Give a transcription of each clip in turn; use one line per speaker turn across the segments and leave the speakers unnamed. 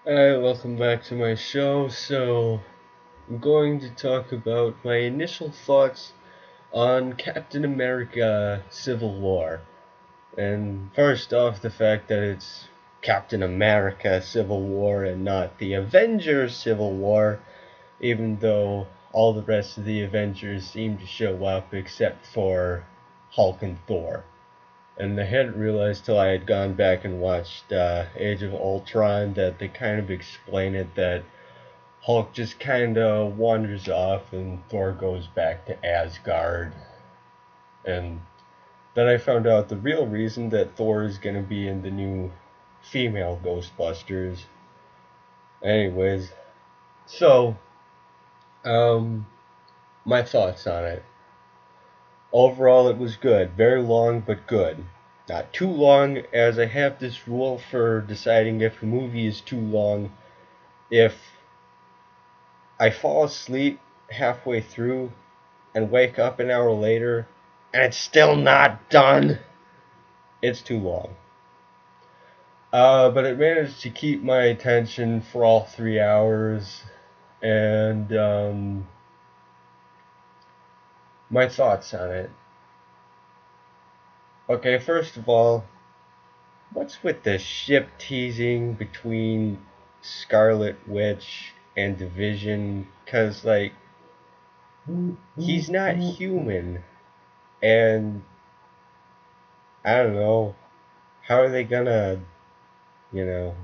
Alright, welcome back to my show. I'm going to talk about my initial thoughts on Captain America Civil War. And first off, the fact that it's Captain America Civil War and not the Avengers Civil War, even though all the rest of the Avengers seem to show up except for Hulk and Thor. And I hadn't realized till I had gone back and watched Age of Ultron that they kind of explain it that Hulk just kind of wanders off and Thor goes back to Asgard. And then I found out the real reason that Thor is going to be in the new female Ghostbusters. Anyways, so, um, my thoughts on it. Overall, it was good. Very long, but good. Not too long, as I have this rule for deciding if a movie is too long. If I fall asleep halfway through and wake up an hour later and it's still not done, it's too long. But it managed to keep my attention for all 3 hours, and my thoughts on it. Okay, first of all, what's with the ship teasing between Scarlet Witch and Division? Because, like, he's not human, and I don't know, how are they gonna, you know,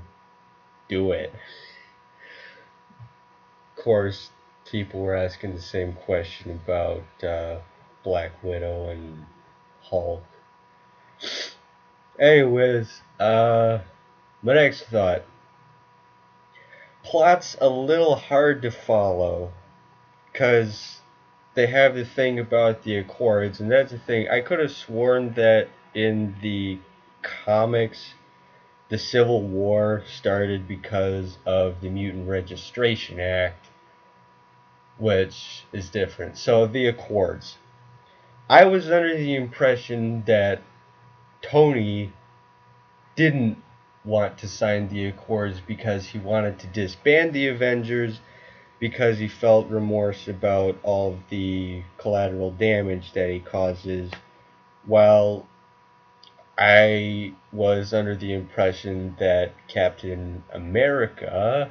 do it? Of course, people were asking the same question about Black Widow and Hulk. Anyways, my next thought. Plot's a little hard to follow because they have the thing about the Accords, and that's the thing. I could have sworn that in the comics, the Civil War started because of the Mutant Registration Act, which is different. So, the Accords. I was under the impression that Tony didn't want to sign the Accords because he wanted to disband the Avengers because he felt remorse about all of the collateral damage that he causes, while I was under the impression that Captain America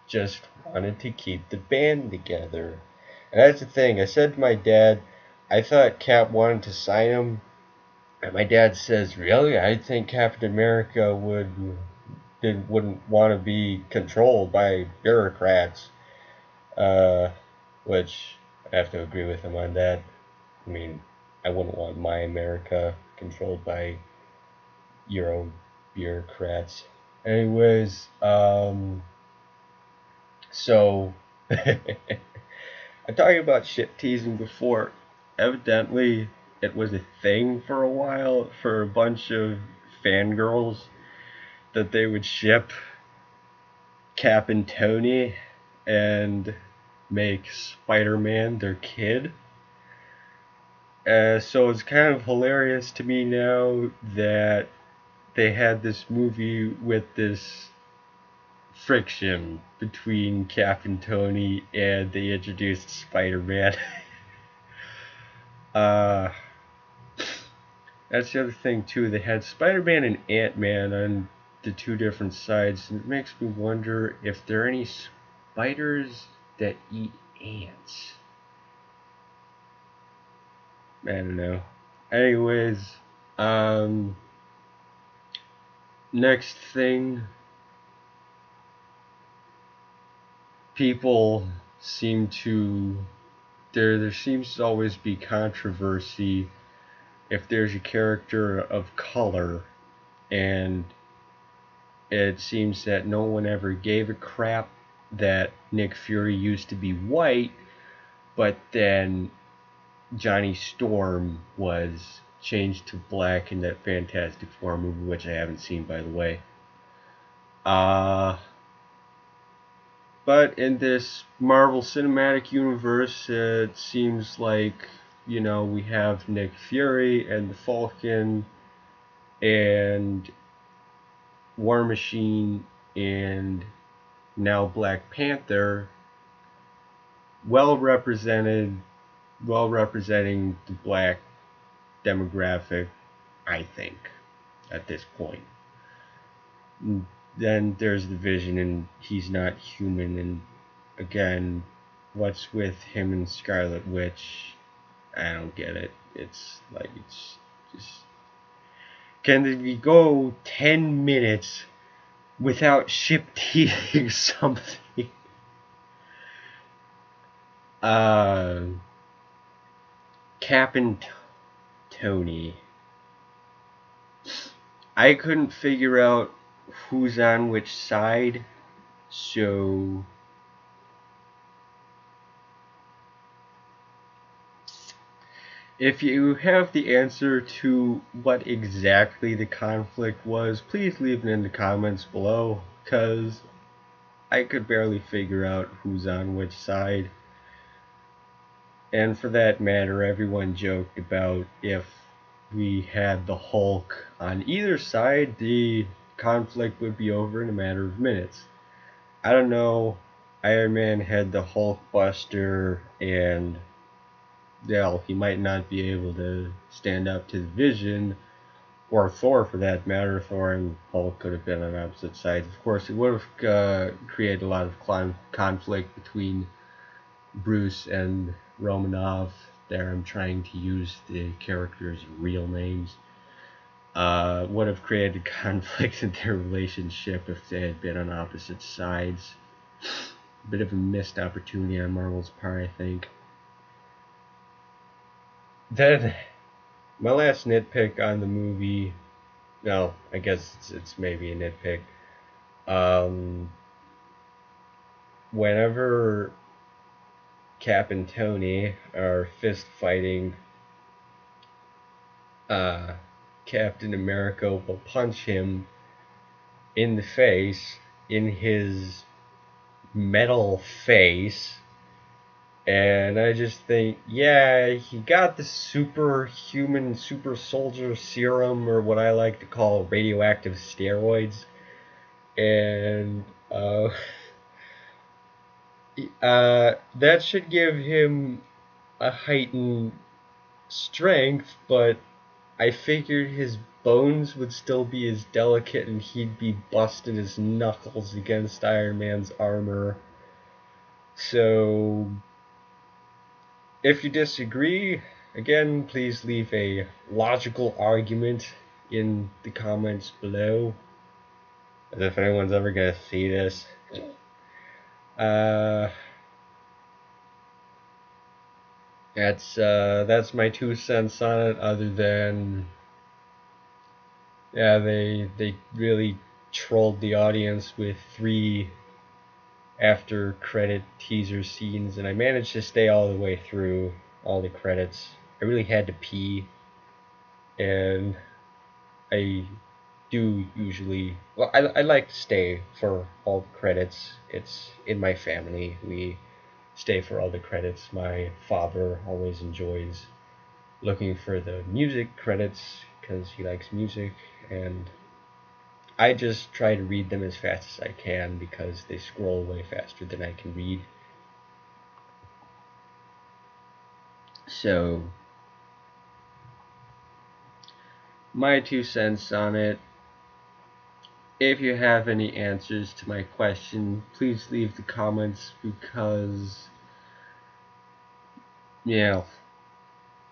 just wanted to keep the band together. And that's the thing. I said to my dad, I thought Cap wanted to sign him. And my dad says, "Really? I think Captain America wouldn't want to be controlled by bureaucrats." Uh, which I have to agree with him on that. I mean, I wouldn't want my America controlled by Euro bureaucrats. Anyways, so I'm talking about ship teasing before. Evidently, it was a thing for a while for a bunch of fangirls that they would ship Cap and Tony and make Spider-Man their kid. So it's kind of hilarious to me now that they had this movie with this friction between Cap and Tony, and they introduced Spider-Man. uh, that's the other thing too. They had Spider-Man and Ant-Man on the two different sides, and it makes me wonder if there are any spiders that eat ants. I don't know. Anyways, um, next thing, people seem to there seems to always be controversy if there's a character of color, and it seems that no one ever gave a crap that Nick Fury used to be white, but then Johnny Storm was changed to black in that Fantastic Four movie, which I haven't seen, by the way. Uh, but in this Marvel Cinematic Universe, it seems like, we have Nick Fury and the Falcon and War Machine and now Black Panther, well representing the black demographic, I think, at this point. Then there's the Vision, and he's not human, and again, what's with him and Scarlet Witch? I don't get it. It's just. Can we go 10 minutes without ship teasing something? Cap and Tony. I couldn't figure out who's on which side, so if you have the answer to what exactly the conflict was, please leave it in the comments below, because I could barely figure out who's on which side. And for that matter, everyone joked about if we had the Hulk on either side, the conflict would be over in a matter of minutes. I don't know, Iron Man had the Hulk Buster, and yeah, he might not be able to stand up to the Vision, or Thor for that matter. Thor and Hulk could have been on opposite sides. Of course, it would have created a lot of conflict between Bruce and Romanov. There, I'm trying to use the characters' real names. Would have created conflict in their relationship if they had been on opposite sides. A bit of a missed opportunity on Marvel's part, I think. Then, my last nitpick on the movie. No, I guess it's maybe a nitpick. Whenever Cap and Tony are fist fighting, Captain America will punch him in the face, in his metal face, and I just think, yeah, he got the superhuman super soldier serum, or what I like to call radioactive steroids, and that should give him a heightened strength, but I figured his bones would still be as delicate and he'd be busting his knuckles against Iron Man's armor. So, if you disagree, again, please leave a logical argument in the comments below, as if anyone's ever gonna see this. That's my 2 cents on it, other than, yeah, they really trolled the audience with 3 after credit teaser scenes, and I managed to stay all the way through all the credits. I really had to pee, and I do usually, well, I like to stay for all the credits. It's in my family, we stay for all the credits. My father always enjoys looking for the music credits because he likes music, and I just try to read them as fast as I can because they scroll way faster than I can read. So, my 2 cents on it. If you have any answers to my question, please leave the comments, because, yeah,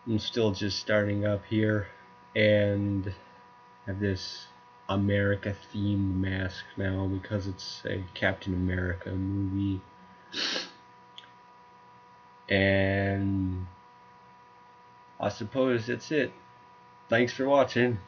I'm still just starting up here and have this America themed mask now because it's a Captain America movie. And I suppose that's it. Thanks for watching.